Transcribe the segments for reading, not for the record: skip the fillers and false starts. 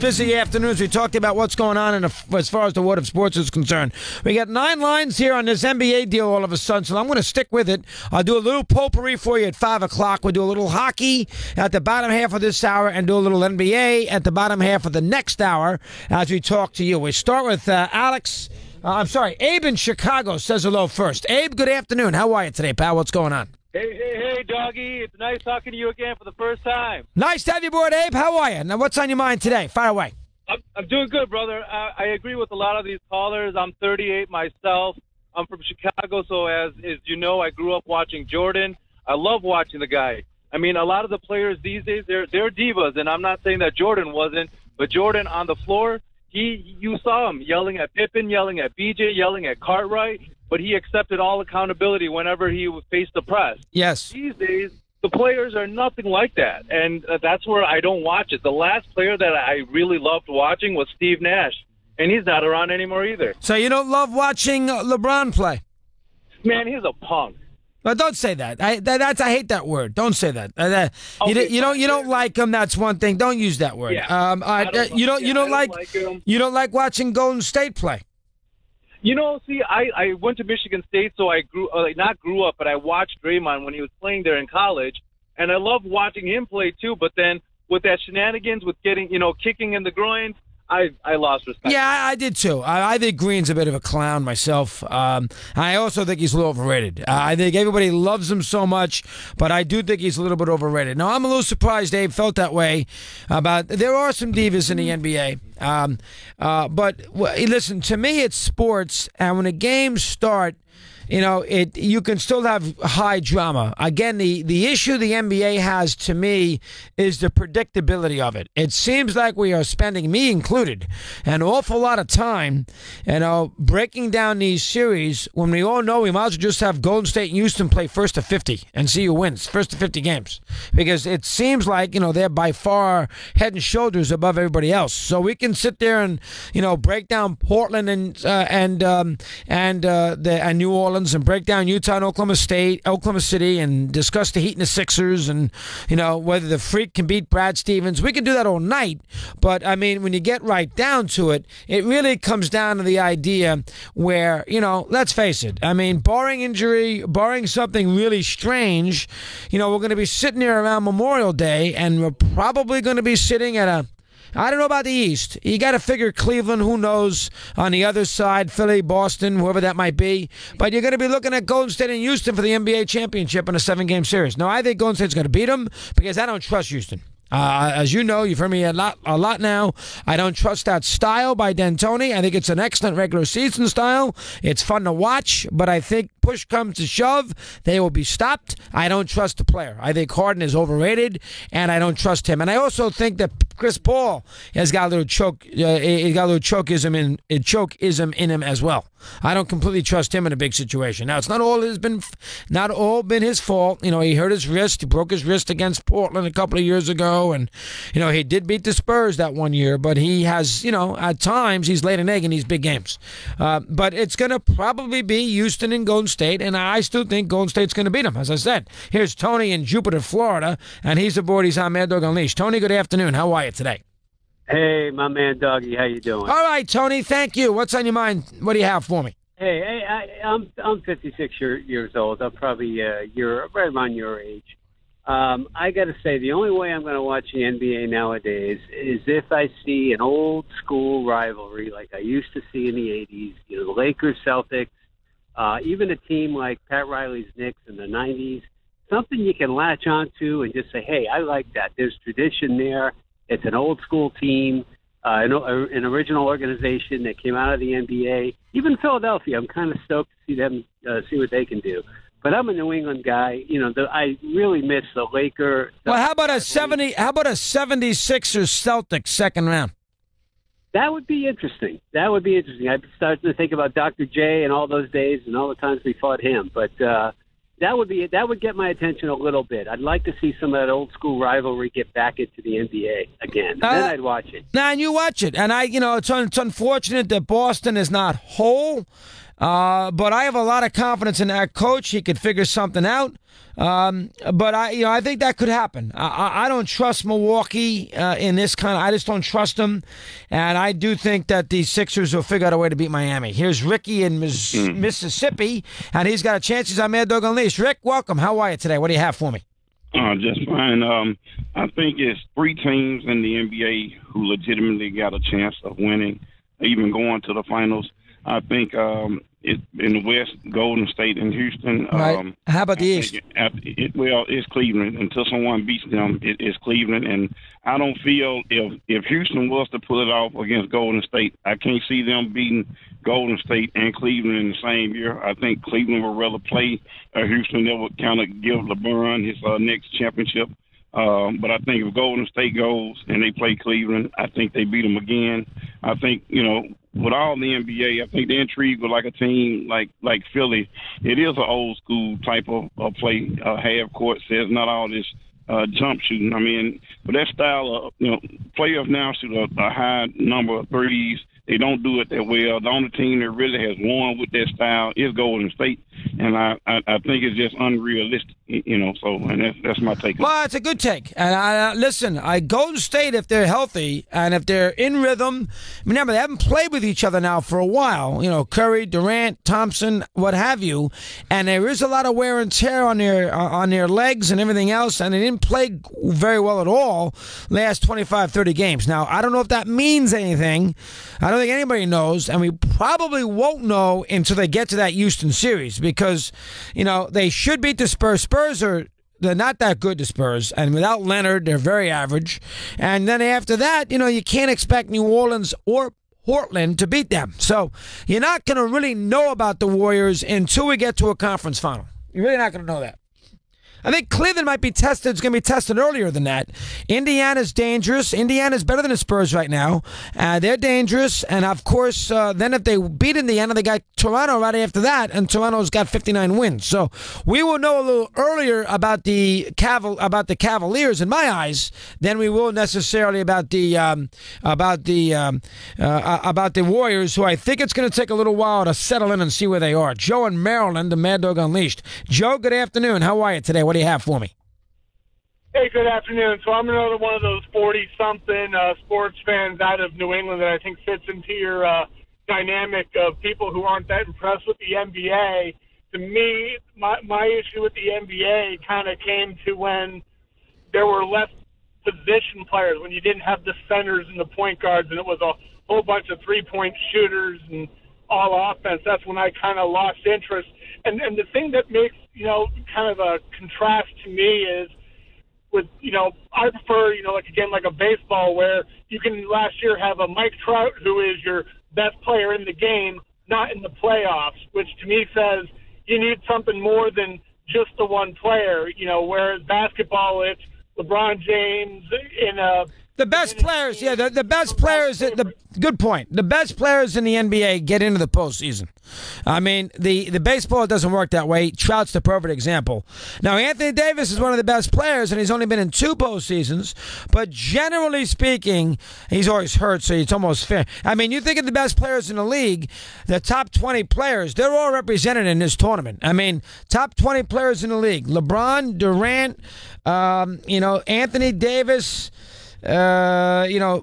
busy afternoons. We talked about what's going on as far as the world of sports is concerned. We got 9 lines here on this NBA deal all of a sudden, so I'm going to stick with it. I'll do a little potpourri for you at 5 o'clock. We'll do a little hockey at the bottom half of this hour and do a little NBA at the bottom half of the next hour as we talk to you. We start with Abe in Chicago says hello first. Abe, good afternoon. How are you today, pal? What's going on? Hey, doggy. It's nice talking to you again for the first time. Nice to have you aboard, Abe. How are you? Now, what's on your mind today? Fire away. I'm doing good, brother. I agree with a lot of these callers. I'm 38 myself. I'm from Chicago, so as you know, I grew up watching Jordan. I love watching the guy. I mean, a lot of the players these days, they're divas, and I'm not saying that Jordan wasn't, but Jordan on the floor, you saw him yelling at Pippen, yelling at BJ, yelling at Cartwright, but he accepted all accountability whenever he faced the press. Yes. These days, the players are nothing like that, and that's where I don't watch it. The last player that I really loved watching was Steve Nash, and he's not around anymore either. So you don't love watching LeBron play? Man, he's a punk. Well, don't say that. I hate that word. Don't say that. You don't like him. That's one thing. Don't use that word. Yeah. You don't like watching Golden State play. You know, see, I went to Michigan State, so I not grew up, but I watched Draymond when he was playing there in college, and I loved watching him play too. But then with that shenanigans, with getting kicking in the groin, I lost respect. Yeah, I did too. I think Green's a bit of a clown myself. I also think he's a little overrated. I think everybody loves him so much, but I do think he's a little bit overrated. Now, I'm a little surprised Dave felt that way about. There are some divas in the NBA. But listen, to me, it's sports, and when the games start, you can still have high drama. Again, the issue the NBA has, to me, is the predictability of it. It seems like we are spending, me included, an awful lot of time, breaking down these series when we all know we might as well just have Golden State and Houston play first to 50 and see who wins, first to 50 games. Because it seems like, they're by far head and shoulders above everybody else. So we can sit there and, break down Portland and New Orleans, and break down Utah and Oklahoma City, and discuss the Heat and the Sixers, and whether the Freak can beat Brad Stevens. We can do that all night, but I mean, when you get right down to it, it really comes down to the idea where let's face it. I mean, barring injury, barring something really strange, we're going to be sitting here around Memorial Day, and we're probably going to be sitting at I don't know about the East. You got to figure Cleveland, who knows, on the other side, Philly, Boston, whoever that might be. But you're going to be looking at Golden State and Houston for the NBA championship in a 7-game series. Now, I think Golden State's going to beat them because I don't trust Houston. As you know, you've heard me a lot now. I don't trust that style by D'Antoni. I think it's an excellent regular season style. It's fun to watch, but I think push comes to shove, they will be stopped. I don't trust the player. I think Harden is overrated, and I don't trust him. And I also think that Chris Paul has got a little chokeism in him as well. I don't completely trust him in a big situation. Now, it's not all been his fault. He hurt his wrist. He broke his wrist against Portland a couple of years ago, and he did beat the Spurs that one year. But he has, at times he's laid an egg in these big games. But it's going to probably be Houston and Golden State, and I still think Golden State's going to beat them. As I said, here's Tony in Jupiter, Florida, and he's aboard. He's on Mad Dog Unleashed. Tony, good afternoon. How are you today? Hey, my man, Doggy. How you doing? All right, Tony. Thank you. What's on your mind? What do you have for me? Hey, I'm 56 years old. I'm probably right around your age. I got to say, the only way I'm going to watch the NBA nowadays is if I see an old school rivalry like I used to see in the 80s. The Lakers, Celtics, even a team like Pat Riley's Knicks in the 90s. Something you can latch onto and just say, hey, I like that. There's tradition there. It's an old school team, an original organization that came out of the NBA. Even Philadelphia, I'm kind of stoked to see them see what they can do. But I'm a New England guy. I really miss the Laker. Well, how about a 76ers Celtics second round? That would be interesting. I'd start to think about Dr. J and all those days and all the times we fought him. But that would get my attention a little bit. I'd like to see some of that old school rivalry get back into the NBA again. Then I'd watch it. And you watch it. And it's unfortunate that Boston is not whole. But I have a lot of confidence in that coach. He could figure something out. But I think that could happen. I don't trust Milwaukee in this kind of. I just don't trust them, and I do think that the Sixers will figure out a way to beat Miami. Here's Ricky in Mississippi, and he's got a chance. He's on Mad Dog Unleashed. Rick, welcome. How are you today? What do you have for me? Just fine. I think it's 3 teams in the NBA who legitimately got a chance of winning, even going to the finals. I think in the West, Golden State and Houston. Right. How about the East? It's Cleveland. Until someone beats them, it's Cleveland. And I don't feel if Houston was to pull it off against Golden State, I can't see them beating Golden State and Cleveland in the same year. I think Cleveland would rather play Houston. That would kind of give LeBron his next championship. But I think if Golden State goes and they play Cleveland, I think they beat them again. I think, with all the NBA, I think the intrigue with like a team like Philly, it is an old school type of play. Half court says not all this jump shooting. I mean, but that style of, players now shoot a high number of threes. They don't do it that well. The only team that really has won with that style is Golden State, and I think it's just unrealistic, So, and that's my take. Well, it's a good take. And listen, Golden State, if they're healthy and if they're in rhythm, remember they haven't played with each other now for a while. Curry, Durant, Thompson, what have you, and there is a lot of wear and tear on their legs and everything else, and they didn't play very well at all last 25, 30 games. Now, I don't know if that means anything. I don't think anybody knows, and we probably won't know until they get to that Houston series because, they should beat the Spurs. They're not that good, the Spurs, and without Leonard, they're very average. And then after that, you can't expect New Orleans or Portland to beat them. So you're not going to really know about the Warriors until we get to a conference final. You're really not going to know that. I think Cleveland might be tested. It's going to be tested earlier than that. Indiana's dangerous. Indiana's better than the Spurs right now. They're dangerous. And, of course, then if they beat Indiana, they got Toronto right after that, and Toronto's got 59 wins. So we will know a little earlier about the Cavaliers, in my eyes, than we will necessarily about the Warriors, who I think it's going to take a little while to settle in and see where they are. Joe in Maryland, the Mad Dog Unleashed. Joe, good afternoon. How are you today? What do you have for me? Hey, good afternoon. So I'm another one of those 40-something sports fans out of New England that I think fits into your dynamic of people who aren't that impressed with the NBA. To me, my issue with the NBA kind of came to when there were less position players, when you didn't have the centers and the point guards, and it was a whole bunch of three-point shooters and all offense. That's when I kind of lost interest. And the thing that makes, kind of a contrast to me is with, I prefer, like a baseball where you can last year have a Mike Trout who is your best player in the game, not in the playoffs, which to me says you need something more than just the one player, whereas basketball, it's LeBron James in a... The best players, the best players. Good point. The best players in the NBA get into the postseason. I mean, the baseball doesn't work that way. Trout's the perfect example. Now, Anthony Davis is one of the best players, and he's only been in 2 postseasons. But generally speaking, he's always hurt, so it's almost fair. I mean, you think of the best players in the league, the top 20 players, they're all represented in this tournament. I mean, top 20 players in the league: LeBron, Durant, Anthony Davis. Harden,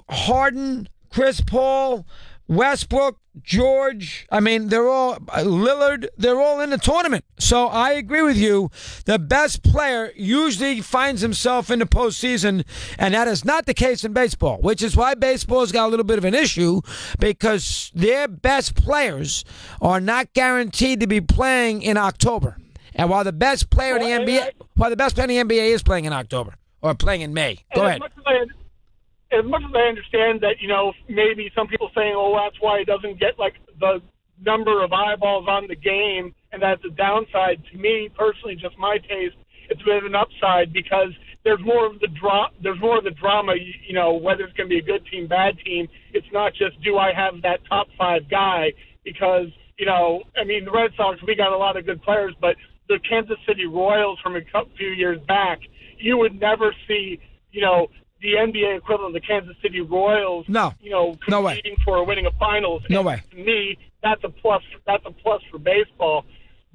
Chris Paul, Westbrook, George. I mean, they're all Lillard. They're all in the tournament. So I agree with you. The best player usually finds himself in the postseason, and that is not the case in baseball, which is why baseball's got a little bit of an issue because their best players are not guaranteed to be playing in October. And while the best player in the NBA is playing in October or playing in May. Go ahead. As much as I understand that, maybe some people saying, that's why he doesn't get, the number of eyeballs on the game, and that's a downside. To me, personally, just my taste, it's a bit of an upside because there's more of the drama, whether it's going to be a good team, bad team. It's not just, do I have that top 5 guy? Because, the Red Sox, we got a lot of good players, but the Kansas City Royals from a few years back, you would never see, the NBA equivalent of the Kansas City Royals, No. competing No way. for winning a finals. No And way. To me, that's a plus. That's a plus for baseball.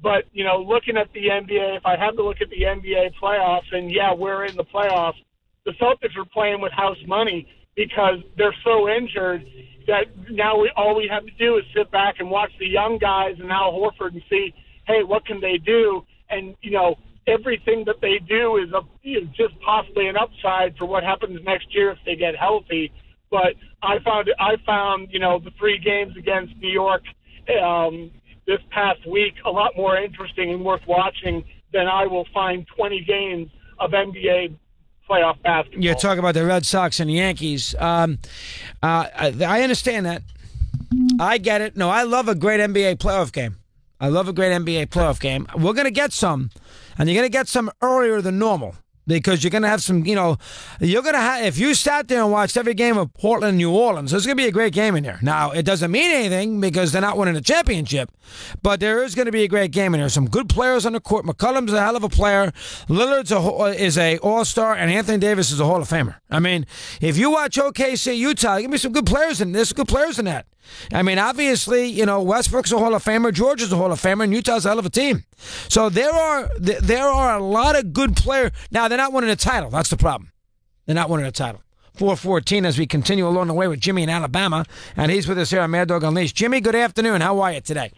But looking at the NBA, if I have to look at the NBA playoffs, and yeah, we're in the playoffs, the Celtics are playing with house money because they're so injured that now all we have to do is sit back and watch the young guys and Al Horford and see, hey, what can they do? And everything that they do is just possibly an upside for what happens next year if they get healthy. But I found the 3 games against New York this past week a lot more interesting and worth watching than I will find 20 games of NBA playoff basketball. You're talking about the Red Sox and the Yankees. I understand that. I get it. No, I love a great NBA playoff game. I love a great NBA playoff game. We're going to get some, and you're going to get some earlier than normal because you're going to have some, you're going to have, if you sat there and watched every game of Portland and New Orleans, there's going to be a great game in there. Now, it doesn't mean anything because they're not winning a championship, but there is going to be a great game in there. Some good players on the court. McCollum's a hell of a player. Lillard's is a all-star, and Anthony Davis is a Hall of Famer. I mean, if you watch OKC Utah, give me some good players in there's good players in that. I mean, obviously, Westbrook's a Hall of Famer, George is a Hall of Famer, and Utah's a hell of a team. So there are a lot of good players. Now, they're not winning a title. That's the problem. They're not winning a title. 4:14 as we continue along the way with Jimmy in Alabama, and he's with us here on Mad Dog Unleashed. Jimmy, good afternoon. How are you today?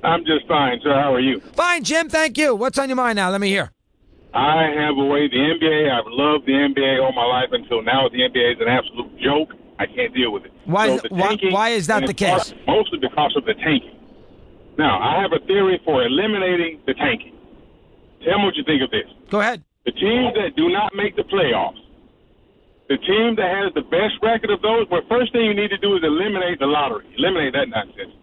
I'm just fine, sir. How are you? Fine, Jim. Thank you. What's on your mind now? Let me hear. I have the NBA. I've loved the NBA all my life until now. The NBA is an absolute joke. I can't deal with it. Why is that the case? Mostly because of the tanking. Now, I have a theory for eliminating the tanking. Tell me what you think of this. Go ahead. The teams that do not make the playoffs, the team that has the best record of those, well, first thing you need to do is eliminate the lottery. Eliminate that nonsense.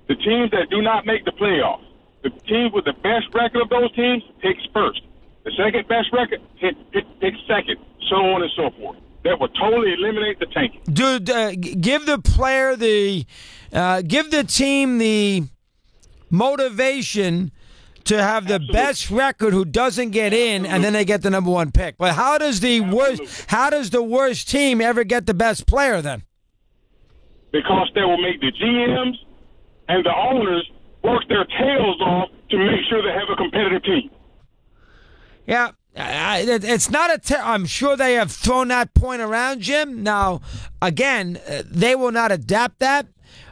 The teams that do not make the playoffs, the teams with the best record of those teams picks first. The second best record picks second, so on and so forth. That would totally eliminate the tanking. Dude, give the player give the team the motivation to have the best record who doesn't get in, and then they get the number 1 pick. But how does the worst team ever get the best player then? Because they will make the GMs and the owners work their tails off to make sure they have a competitive team. Yeah. It's not I'm sure they have thrown that point around, Jim. Now, again, they will not adapt that.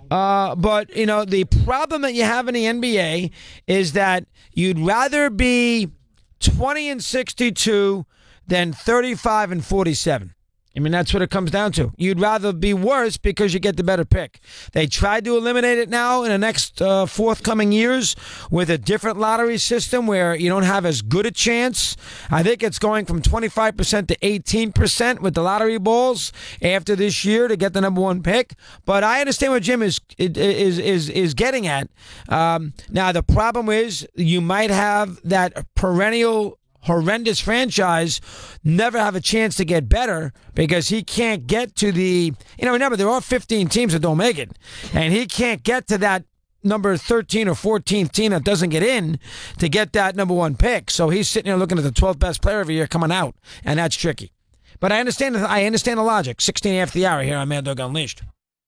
But, the problem that you have in the NBA is that you'd rather be 20-62 than 35-47. I mean, that's what it comes down to. You'd rather be worse because you get the better pick. They tried to eliminate it now in the next forthcoming years with a different lottery system where you don't have as good a chance. I think it's going from 25% to 18% with the lottery balls after this year to get the number 1 pick. But I understand what Jim is getting at. Now, the problem is you might have that perennial horrendous franchise never have a chance to get better because he can't get to the, remember there are 15 teams that don't make it, and he can't get to that number 13 or 14th team that doesn't get in to get that number 1 pick. So he's sitting there looking at the 12th best player every year coming out, and that's tricky. But I understand the logic. 16 after the hour here on Mad Dog Unleashed.